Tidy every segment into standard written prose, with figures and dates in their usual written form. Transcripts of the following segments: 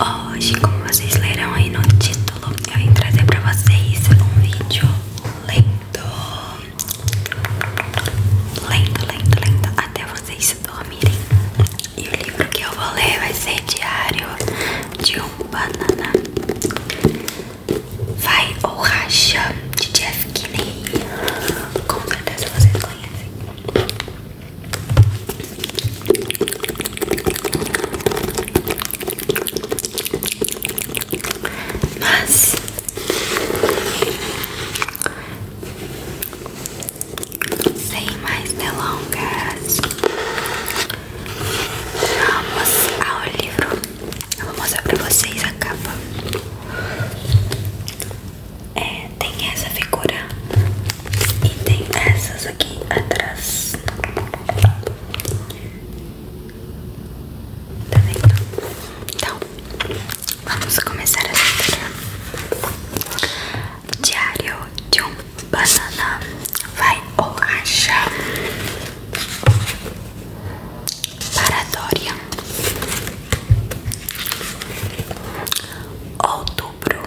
Hoje, como vocês leram aí no título, eu vim trazer pra vocês um vídeo lento, até vocês dormirem. E o livro que eu vou ler vai ser Diário de um Banana. Vai ou Racha, de Jeff Kinney. Com certeza vocês conhecem. Mas sem mais delongas, vamos ao livro. Eu vou mostrar pra vocês a capa. Tem essa figura e tem essas aqui atrás. Tá vendo? Então, vamos começar a leitura. Diário de um Banana. Vai ou racha. Para Dorian. Outubro,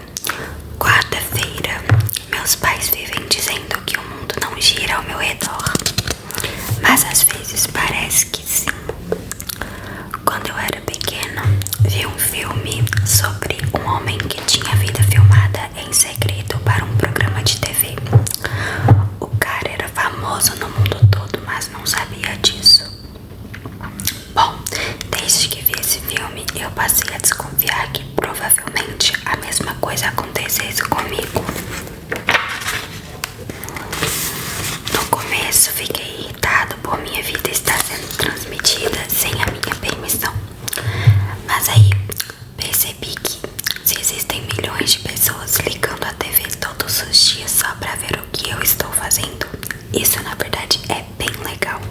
quarta-feira. Meus pais vivem dizendo que o mundo não gira ao meu redor, mas às vezes parece que sim. Quando eu era pequeno, vi um filme sobre um homem que tinha a vida filmada em segredo para um programa de TV. O cara era famoso no mundo todo, mas não sabia disso. Bom, desde que vi esse filme, eu passei a desconfiar que provavelmente a mesma coisa acontecesse comigo. No começo, fiquei irritado por minha vida estar sendo transmitida sem a minha permissão. Mas aí, percebi que se existem milhões de pessoas ligando a TV todos os dias só pra ver o que eu estou fazendo, isso na verdade é bem legal.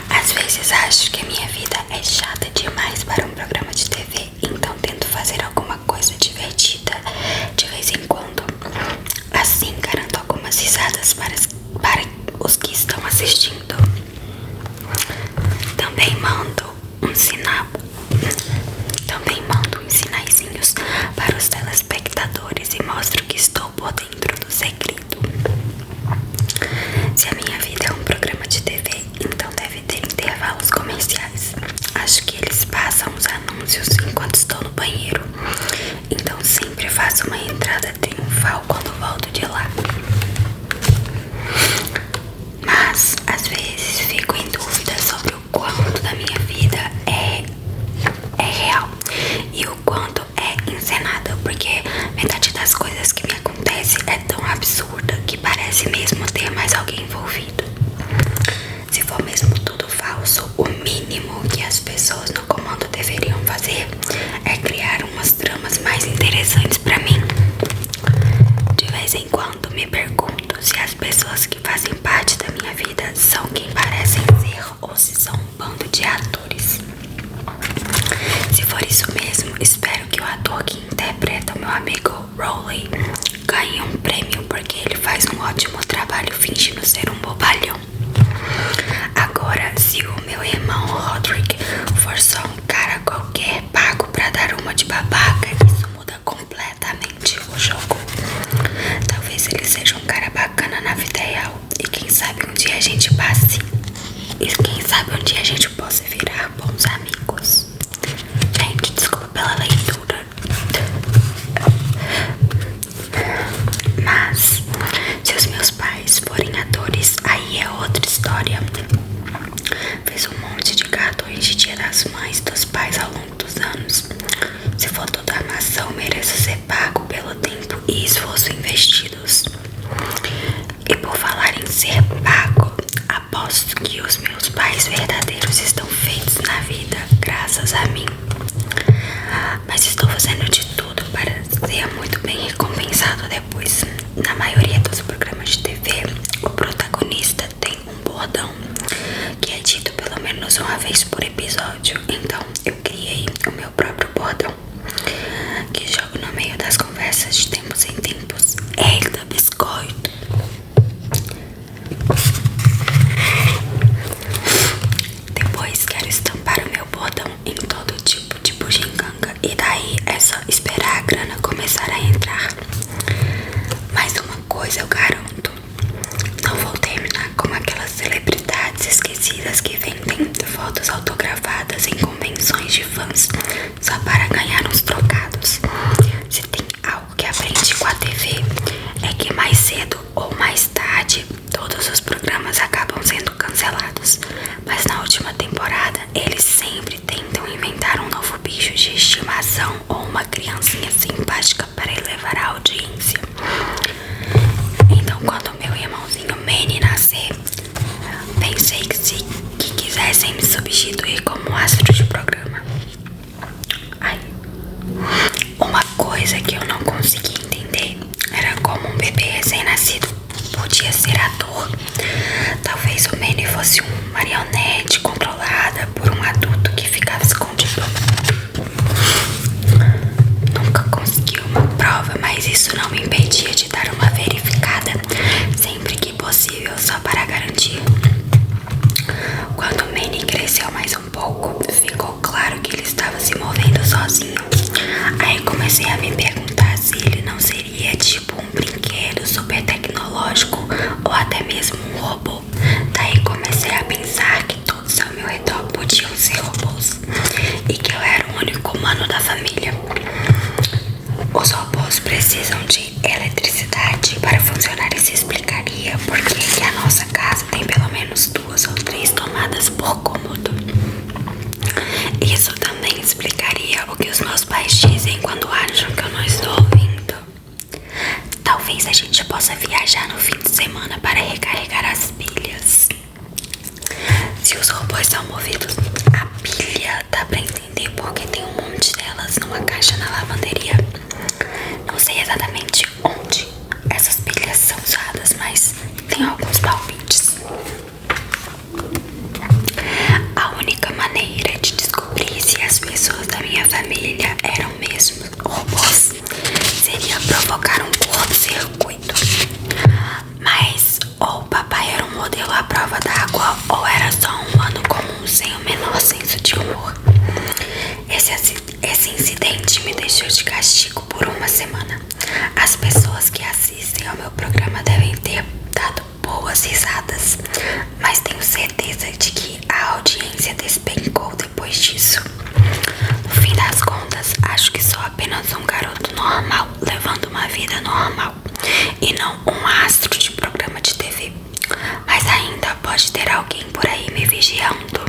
Às vezes acho que a minha vida é chata demais para um programa de TV, então tento fazer alguma coisa divertida de vez em quando. Assim garanto algumas risadas para os que estão assistindo. Também mando uns sinaizinhos para os telespectadores e mostro que estou por dentro do segredo. Se a minha vida é um programa de TV, então deve ter intervalos comerciais. Acho que eles passam os anúncios enquanto estou no banheiro, então sempre faço uma entrada triunfal quando volto de lá. Mas às vezes fico em dúvida sobre o quanto da minha vida é real e o quanto é encenada, porque metade das coisas que me acontece é tão absurda que parece mesmo ter mais alguém envolvido. Se for mesmo tudo falso, o mínimo que as pessoas no comando deveriam fazer é criar umas tramas mais interessantes pra mim. De vez em quando me pergunto se as pessoas que fazem parte da minha vida são quem parecem ser ou se são um bando de atores. Se for isso mesmo, espero que o ator que interpreta o meu amigo Rowley ganhe um prêmio, porque ele faz um ótimo trabalho fingindo ser um bobalhão. Agora, se o meu irmão Roderick for só um cara qualquer pago pra dar uma de babaca, isso muda completamente o jogo. Talvez ele seja um cara bacana na vida real, e quem sabe um dia a gente passe. E quem sabe um dia a gente possa virar bons amigos. Gente, desculpa pela leitura. Mas se os meus pais forem atores, aí é outra história. Fiz um monte de cartões de Dia das Mães, dos pais ao longo dos anos. Se for toda armação, mereço ser pago pelo tempo e esforço investidos. E por falar em ser pago, aposto que os meus pais verdadeiros estão feitos na vida, graças a mim. Mas estou fazendo de tudo para ser muito bem recompensado depois. Na maioria dos programas de TV, o protagonista tem um bordão que é dito pelo menos uma vez por episódio. Então eu criei o meu próprio bordão, que jogo no meio das conversas de tempos em tempos. Eita, biscoito! Depois quero estampar o meu bordão em todo tipo de bugiganga comecei a me perguntar se ele não seria tipo um brinquedo super tecnológico ou até mesmo um robô. Daí comecei a pensar que todos ao meu redor podiam ser robôs e que eu era o único humano da família. Os robôs precisam de eletricidade para funcionar e se explicaria por que a nossa casa tem pelo menos 2 ou 3 tomadas por cômodo. Isso também explicaria o que os meus pais dizem quando acham que eu não estou ouvindo. Talvez a gente possa viajar no fim de semana para recarregar as pilhas. Se os robôs são movidos a pilha, dá pra entender porque tem um monte delas numa caixa na lavanderia. Não sei exatamente onde essas pilhas são usadas, mas tem alguns palpites. A única maneira de descobrir se as pessoas da minha família eram mesmo robôs seria provocar um curto-circuito. Mas ou o papai era um modelo à prova d'água ou era só um humano comum sem o menor senso de humor. Esse incidente me deixou de castigo por uma semana. As pessoas que assistem ao meu programa devem ter dado boas risadas, mas tenho certeza de que a audiência despencou depois disso. No fim das contas, acho que sou apenas um garoto normal, levando uma vida normal, e não um astro de programa de TV. Mas ainda pode ter alguém por aí me vigiando.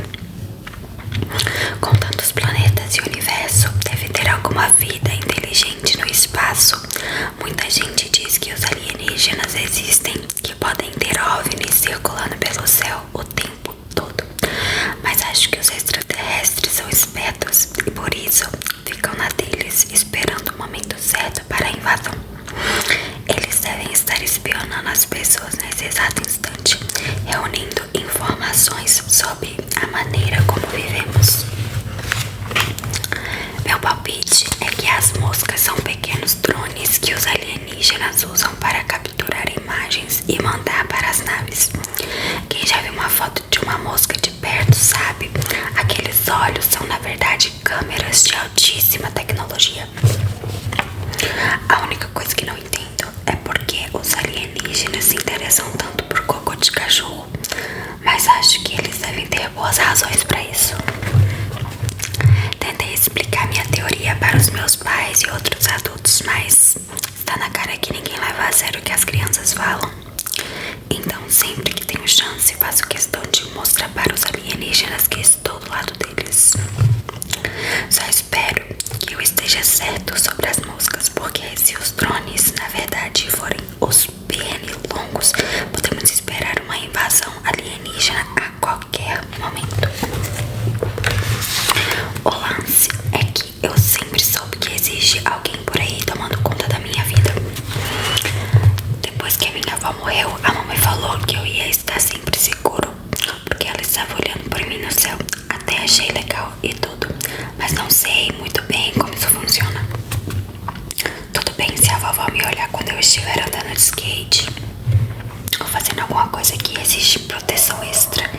Com tantos planetas e universo, deve ter alguma vida inteligente no espaço. Muita gente diz que os alienígenas existem, que podem ter OVNIs circulando pelo céu o tempo todo. Mas acho que os extraterrestres são espertos e por isso ficam na deles, esperando o momento certo para a invasão. Eles devem estar espionando as pessoas nesse exato instante, reunindo informações sobre a maneira como vivemos. Meu palpite é que as moscas são pequenos drones que os alienígenas usam para capturar imagens e mandar para as naves. Quem já viu uma foto de uma mosca de perto sabe, aqueles olhos são na verdade câmeras de altíssima tecnologia. A única coisa que não entendo é porque os alienígenas se interessam tanto por cocô de cachorro, mas acho que eles devem ter boas razões para isso. Tentei explicar minha teoria para os meus pais e outros adultos, mas está na cara que ninguém leva a sério o que as crianças falam. Então, sempre que tenho chance, faço questão de mostrar para os alienígenas que estou do lado deles. Só espero que eu esteja certo sobre as moscas, porque se os drones, na verdade, forem os pernilongos, podemos esperar uma invasão alienígena a qualquer momento. O lance é que eu sempre soube que existe alguém por aí tomando conta da minha vida. Depois que a minha avó morreu, a mamãe falou que eu ia estar sempre seguro, porque ela estava olhando por mim no céu. Até achei legal e tudo, mas não sei muito bem como isso funciona. Tudo bem se a vovó me olhar quando eu estiver andando de skate ou fazendo alguma coisa que exige proteção extra,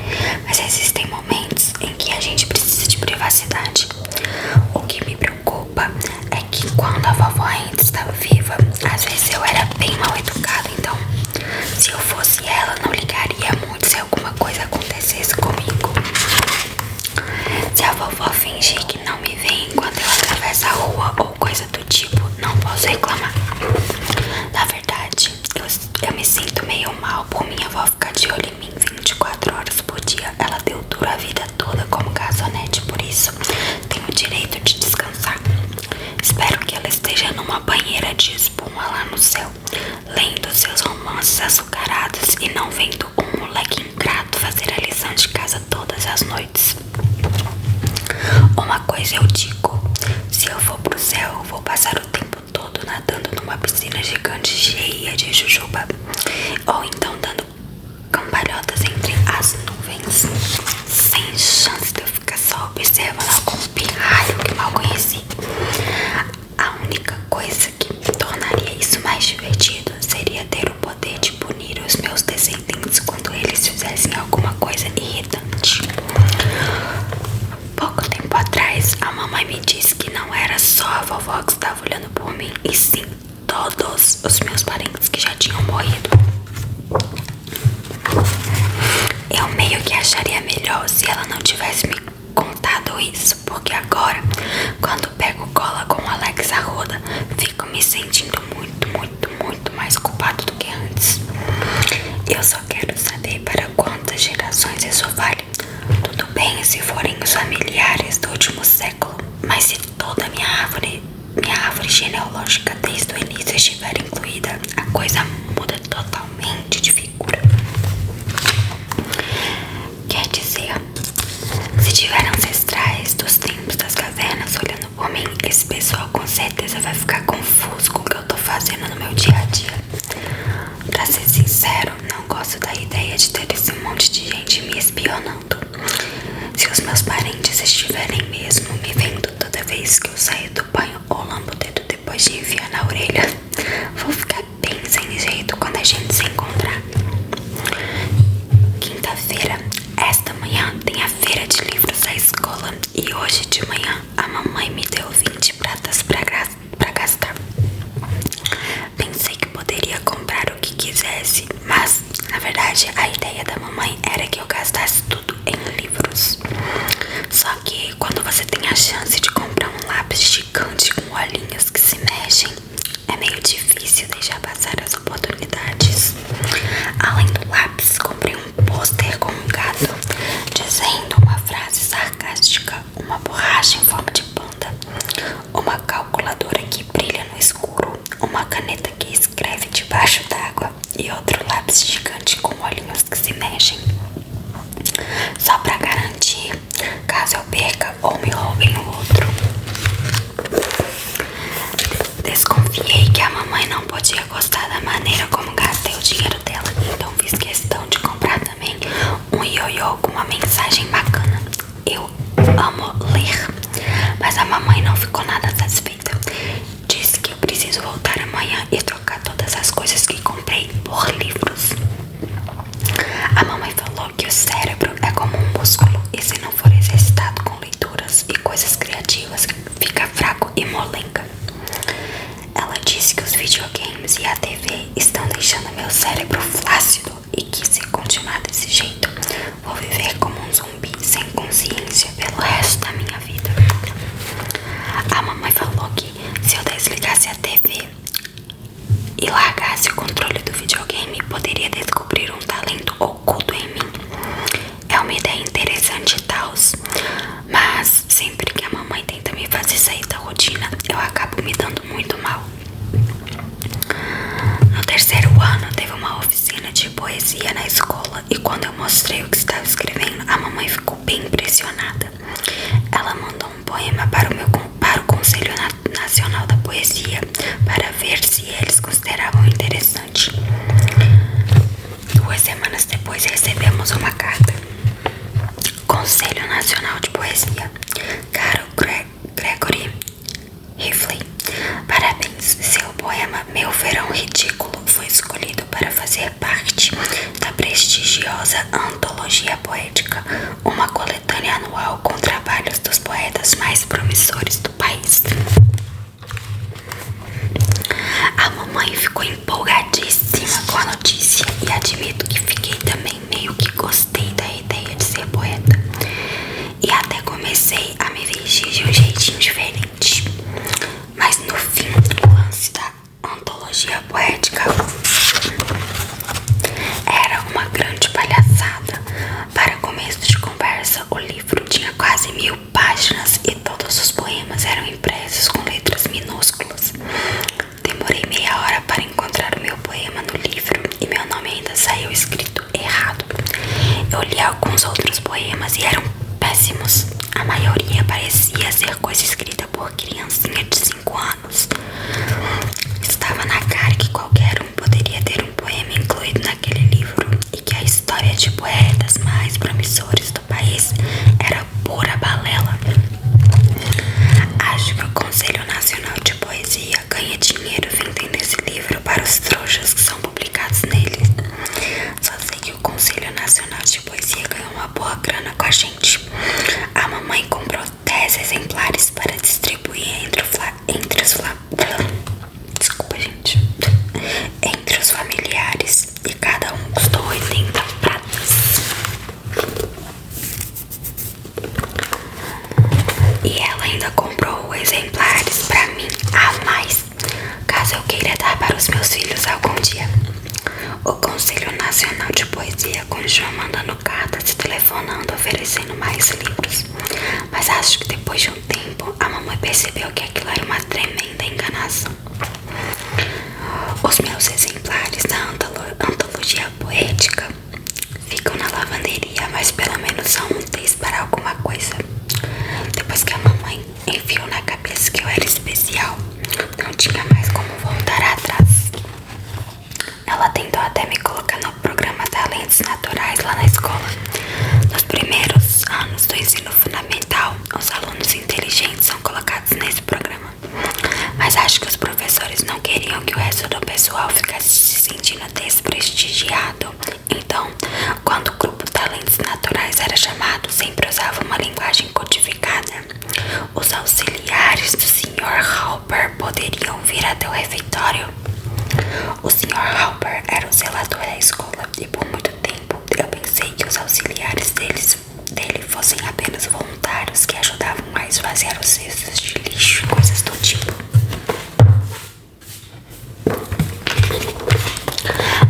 mas existem momentos em que a gente precisa de privacidade. O que me preocupa é que quando a vovó ainda estava viva, às vezes eu era bem mal educado, então se eu fosse ela, não ligaria muito se alguma coisa acontecesse comigo. Se a vovó fingir que não me vê enquanto eu atravesso a rua ou coisa do tipo, não posso reclamar. Na verdade, eu me sinto meio mal por minha avó ficar de olho em mim 24 horas por dia. Ela deu duro a vida toda como garçonete, por isso tenho o direito de descansar. Espero que ela esteja numa banheira de espuma lá no céu, lendo seus romances açucarados e não vendo um moleque ingrato fazer a lição de casa todas as noites. Uma coisa eu digo, se eu for pro céu, eu vou passar o tempo todo nadando numa piscina gigante cheia de jujuba, ou então dando cambalhotas entre as nuvens, sem chance de eu ficar só observando algum pirralho que mal conheci. A única coisa que me tornaria isso mais divertido seria ter o poder de punir os meus descendentes quando eles fizessem alguma coisa irritante. Pouco tempo atrás, a mamãe me disse que não era só a vovó que estava olhando por mim, e sim todos os meus parentes que já tinham morrido. Eu meio que acharia melhor se ela não tivesse me contado isso, porque agora, quando pego cola com o Alex Arruda, fico me sentindo muito mais culpado do que antes. Eu só quero saber para quantas gerações isso vale. Tudo bem se forem os familiares do último século, mas se toda minha árvore genealógica desde o início estiver incluída, a coisa muda totalmente de figura. Quer dizer, se tiver ancestrais dos tempos das cavernas olhando por mim, esse pessoal com certeza vai ficar confuso com o que eu tô fazendo no meu dia a dia. Pra ser sincero, não gosto da ideia de ter esse monte de gente me espionando. Se os meus parentes estiverem mesmo me vendo toda vez que eu saio do banho ou lambo o dedo depois de enfiar na orelha, vou ficar bem sem jeito quando a gente se encontrar. Quinta-feira, esta manhã, tem a feira de livros da escola e hoje de manhã a mamãe me deu 20 pratas pra gastar. Pensei que poderia comprar o que quisesse, mas na verdade a ideia da mamãe era que eu gastasse tudo em livros. Só que quando você tem a chance de comprar um lápis gigante com olhinhos que se mexem, é meio difícil deixar passar as oportunidades. Além do lápis, comprei um pôster com um gato dizendo uma frase sarcástica, uma borracha em forma de panda, uma calculadora que brilha no escuro, uma caneta que escreve debaixo d'água e outro lápis gigante com olhinhos que se mexem. Só pra garantir, caso eu perca ou me roubem o outro. Desconfiei que a mamãe não podia gostar da maneira como gastei o dinheiro dela, então fiz questão de comprar também um ioiô com uma mensagem bacana. Eu amo ler, mas a mamãe não ficou nada satisfeita. Disse que eu preciso voltar amanhã e trocar todas as coisas que comprei por livros. A mamãe falou que o cérebro é como um músculo e se não for exercitado com leituras e coisas criativas, fica fraco e molenga. Ela disse que os videogames e a TV estão deixando meu cérebro flácido e que se continuar desse jeito, vou viver como um zumbi sem consciência pelo resto da minha vida. A mamãe falou que se eu desligasse a TV e largasse o controle do videogame, poderia descobrir um talento oculto em mim. É uma ideia interessante e tal, mas sempre que a mamãe tenta me fazer sair da rotina, eu acabo me dando muito mal. No terceiro ano, teve uma oficina de poesia na escola e quando eu mostrei o que estava escrevendo, a mamãe ficou bem impressionada. Ela mandou um poema para o Conselho Nacional da Poesia para ver se eles consideravam interessante. 2 semanas depois recebemos uma carta. Conselho Nacional de Poesia. Caro Gregory Rifley, parabéns, seu poema Meu Verão Ridículo foi escolhido para fazer parte da prestigiosa Antologia Poética, uma coletânea anual com trabalhos dos poetas mais promissores do país. A mamãe ficou empolgadíssima com a notícia e admito que fiquei também meio que gostei da ideia de ser poeta. E até comecei a me vestir de um jeitinho diferente. Mas no fim, o lance da antologia poética era uma grande palhaçada. Para começo de conversa, o livro tinha quase 1000 páginas e todos os poemas eram impressos com letras minúsculas. Demorei meia hora para encontrar o meu poema no livro e meu nome ainda saiu escrito errado. Eu li alguns outros poemas e eram péssimos. A maioria parecia ser coisa escrita por criancinha de 5 anos. Estava na cara que qualquer um poderia ter um poema incluído naquele livro e que a história de poetas mais promissores do país era pura balela. Acho que o Conselho Nacional de Poesia ganha dinheiro vendendo esse livro para os trouxas que são publicados nele. Só sei que o Conselho Nacional de Poesia ganhou uma boa grana com a gente. A mamãe comprou 10 exemplares para distribuir entre o ainda comprou exemplares pra mim a mais, caso eu queira dar para os meus filhos algum dia. O Conselho Nacional de Poesia continua mandando cartas e telefonando, oferecendo mais livros. Mas acho que depois de um tempo, a mamãe percebeu que aquilo era uma tremenda enganação. Os meus exemplares da antologia poética ficam na lavanderia, mas pelo menos são úteis para alguma coisa. Depois que a mamãe enfiou na cabeça que eu era especial, não tinha mais como voltar atrás. Ela tentou até me colocar no programa Talentos Naturais lá na escola. Nos primeiros anos do ensino fundamental, os alunos inteligentes são colocados nesse programa. Mas acho que os professores não queriam que o resto do pessoal ficasse se sentindo desprestigiado. Então, quando o grupo Talentos Naturais era chamado, sempre usava uma linguagem codificada. Os auxiliares do Sr. Halper poderiam vir até o refeitório. O Sr. Halper era o zelador da escola e por muito tempo eu pensei que os auxiliares dele fossem apenas voluntários que ajudavam a esvaziar os cestos de lixo e coisas do tipo.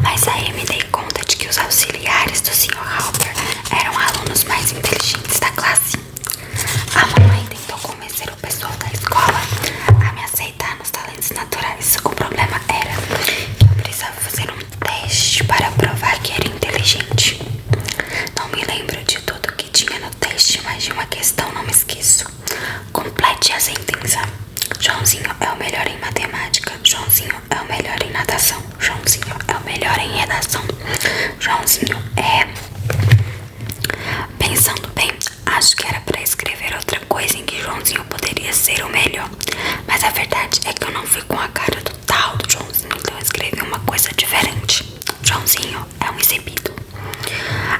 Mas aí eu me dei conta de que os auxiliares do Sr. Halper eram alunos mais inteligentes da classe. A mamãe tentou convencer o pessoal da escola a me aceitar nos talentos naturais. O problema era que eu precisava fazer um teste para provar que era inteligente. Não me lembro de tudo que tinha no teste, mas de uma questão não me esqueço. Complete a sentença. Joãozinho é o melhor em matemática. Joãozinho é o melhor em natação. Joãozinho é o melhor em redação. Joãozinho é... Pensando bem, acho que era para escrever outra coisa em que Joãozinho poderia ser o melhor. Mas a verdade é que eu não fui com a cara do tal do Joãozinho, então eu escrevi uma coisa diferente. Joãozinho é um exibido.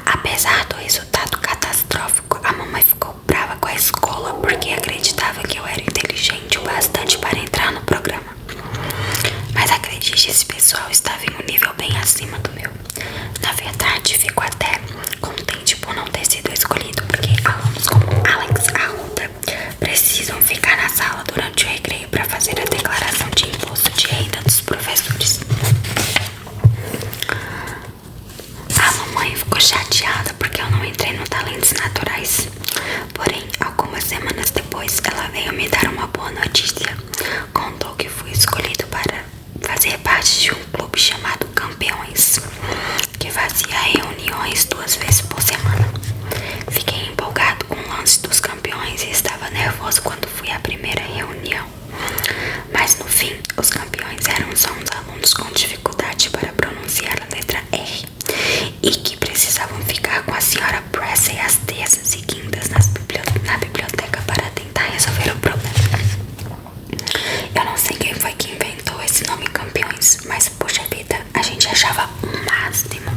Apesar do resultado catastrófico, a mamãe ficou brava com a escola porque acreditava que eu era inteligente o bastante para entrar no programa. Mas acredite, esse pessoal estava em um nível bem acima do meu. Na verdade, fico até contente por não ter sido escolhido, porque alunos como Alex Arruda precisam ficar na sala durante o recreio para fazer a declaração de imposto de renda dos professores. A mamãe ficou chateada porque eu não entrei no Talentos Naturais. Porém, algumas semanas depois, ela veio me dar uma boa notícia. Contou que fui escolhido para fazer parte de um clube chamado Campeões, que fazia reuniões 2 vezes por semana. Fiquei empolgado com o lance dos campeões e estava nervoso quando fui à primeira reunião. Mas no fim, os campeões eram só uns alunos com dificuldade para pronunciar a letra R e que precisavam ficar com a senhora Presley às terças e quintas na biblioteca para tentar resolver o problema. Eu não sei quem foi que inventou esse nome Campeões, mas puxa vida, a gente achava o máximo.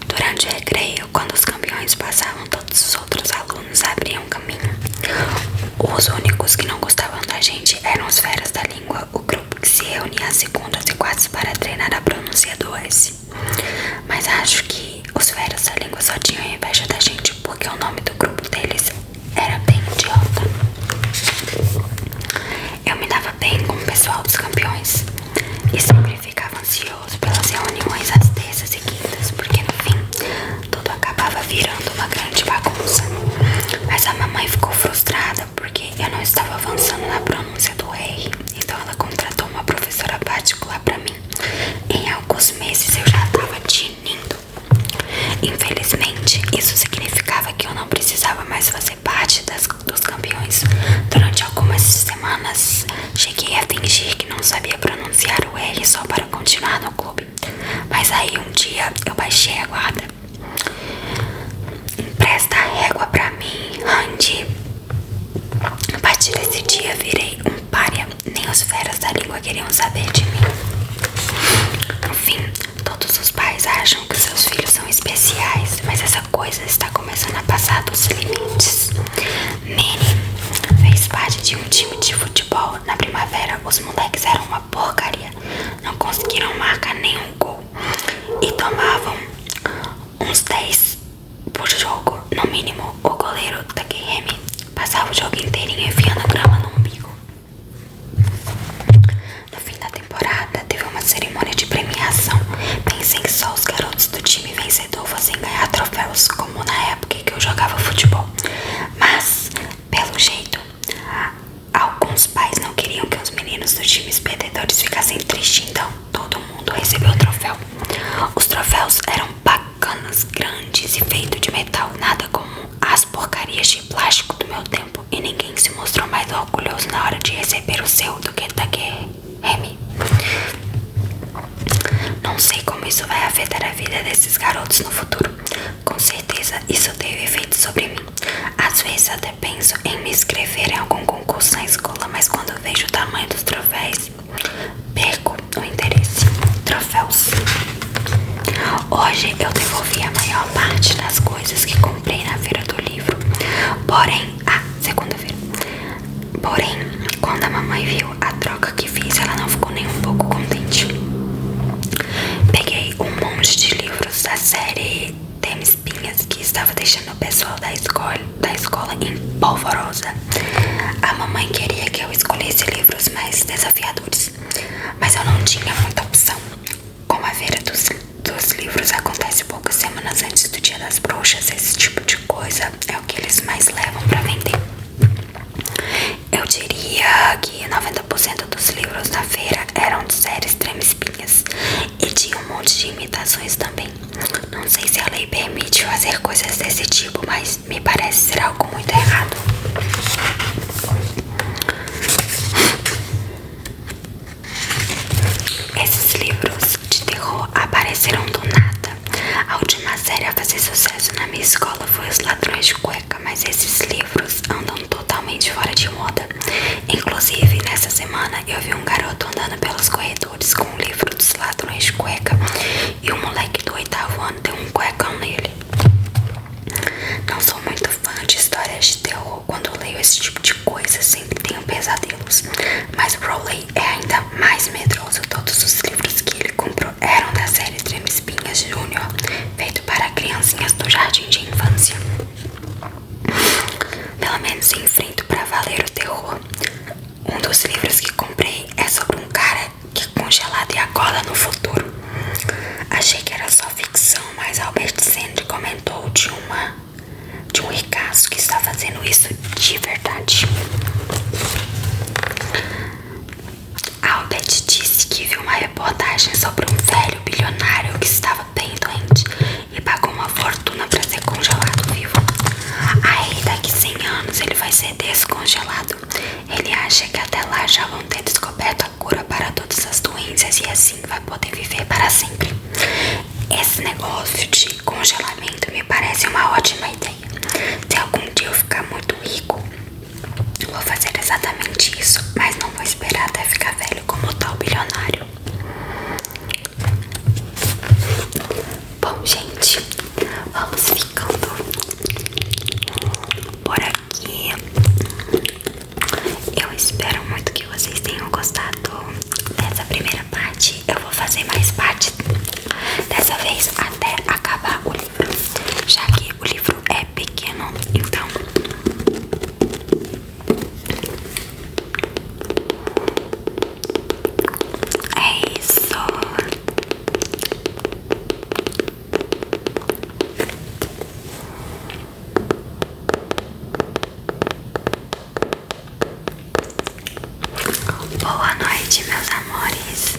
Durante o recreio, quando os campeões passavam, todos os outros alunos abriam caminho. Os únicos que não gostavam da gente eram os feras da língua, o grupo que se reunia às segundas e quartas para treinar a pronúncia do S. Mas acho que os feras da língua só tinham inveja da gente porque o nome do grupo deles era bem idiota. Eu me dava bem com o pessoal dos campeões e sempre ficava ansioso pelas reuniões às terças e quintas, porque no fim tudo acabava virando uma grande bagunça. Mas a mamãe ficou frustrada porque eu não estava avançando na pronúncia do R, então ela contratou uma professora particular para mim. Em alguns meses eu já estava tinindo. Infelizmente, isso significava que eu não precisava mais fazer parte dos campeões. Durante algumas semanas, cheguei a fingir que não sabia pronunciar o R só para continuar no clube. Mas aí um dia eu baixei a guarda. Empresta a régua pra mim, Randy. A partir desse dia virei um pária. Nem os feras da língua queriam saber de mim. No fim, todos os pais acham que seus filhos são especiais, mas essa coisa está começando a passar dos limites. Manny fez parte de um time de futebol. Na primavera, os moleques eram uma porcaria. Não conseguiram marcar nenhum gol e tomavam uns 10 por jogo. No mínimo, o goleiro da QM passava o jogo inteirinho enfiando grama no umbigo. No fim da temporada, teve uma cerimônia de premiação. Pensei que só os garotos do time vencedor fossem ganhar troféus, como na época que eu jogava futebol. Mas, pelo jeito, alguns pais não queriam que os meninos dos times perdedores ficassem tristes, então todo mundo recebeu o troféu. Os troféus eram bacanas, grandes e feitos de metal, nada como as porcarias de plástico do meu tempo. E ninguém se mostrou mais orgulhoso na hora de receber o seu do que Takehemi. Não sei como isso vai afetar a vida desses garotos no futuro. Com certeza isso teve efeito sobre mim. Às vezes até penso em me inscrever em algum concurso na escola, mas quando vejo o tamanho dos troféus, perco o interesse. Troféus. Hoje eu devolvi a maior parte das coisas que comprei na feira do livro. Porém, segunda-feira. Porém, quando a mamãe viu a troca que fiz, ela não ficou nem um pouco contente. Peguei um monte de livros da série Tem Espinhas que estava deixando o pessoal da escola em polvorosa. A mamãe queria que eu escolhesse livros mais desafiadores, mas eu não tinha muita opção. Como a feira dos livros acontece poucas semanas antes do Dia das Bruxas, esse tipo de coisa é o que eles mais levam pra vender. Eu diria que 90% dos livros da feira eram de séries Treme Espinhas e tinha um monte de imitações também. Não sei se a lei permite fazer coisas desse tipo, mas me parece ser algo muito errado. Esses livros de terror apareceram do nada. A última série a fazer sucesso na minha escola foi Os Ladrões de Cueca, mas esses livros andam totalmente fora de moda. Inclusive, nessa semana eu vi um garoto andando pelos corredores com o livro dos Ladrões de Cueca e o moleque do 8º ano deu um cuecão nele. Não sou muito fã de histórias de terror. Quando eu leio esse tipo de coisa, sempre tenho pesadelos. Mas o Rowley é ainda mais medroso. Todos os livros que ele comprou eram da série Treme Espinhas Júnior, feito para criancinhas do jardim de infância. Pelo menos enfrento pra valer o terror. Um dos livros que comprei é sobre um cara que é congelado e acorda no futuro. Achei que era só ficção, mas Albert Sand comentou de um ricaço que está fazendo isso de verdade. Albert disse que viu uma reportagem sobre um velho bilionário que estava bem doente e pagou uma fortuna para ser congelado vivo. Aí daqui 100 anos ele vai ser descongelado. Ele acha que até lá já vão ter descoberto a cura para todas as doenças e assim vai poder viver para sempre. Esse negócio de congelamento me parece uma ótima ideia. Se algum dia eu ficar muito rico, vou fazer exatamente isso, mas não vou esperar até ficar velho como tal bilionário. Bom, gente, vamos ficando por aqui. Eu espero muito que vocês tenham gostado dessa primeira parte. Eu vou fazer mais partes, dessa vez até acabar o livro, já que o livro é pequeno, então é isso. Boa noite, meus amores.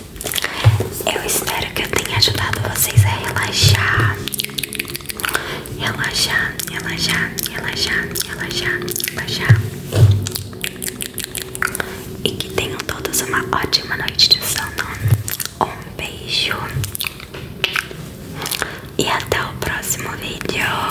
Eu espero que eu tenha ajudado vocês a relaxar. Relaxar, relaxar, relaxar, relaxar, relaxar. E que tenham todos uma ótima noite de sono. Um beijo. E até o próximo vídeo.